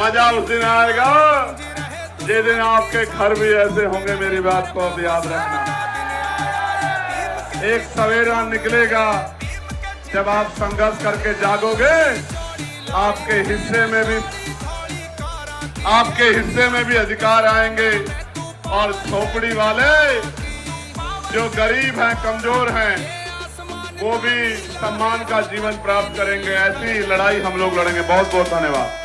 मजा उस दिन आएगा जिस दिन आपके घर भी ऐसे होंगे। मेरी बात को अब याद रखना। एक सवेरा निकलेगा जब आप संघर्ष करके जागोगे, आपके हिस्से में भी अधिकार आएंगे और झोपड़ी वाले जो गरीब हैं, कमजोर हैं, वो भी सम्मान का जीवन प्राप्त करेंगे। ऐसी लड़ाई हम लोग लड़ेंगे। बहुत बहुत धन्यवाद।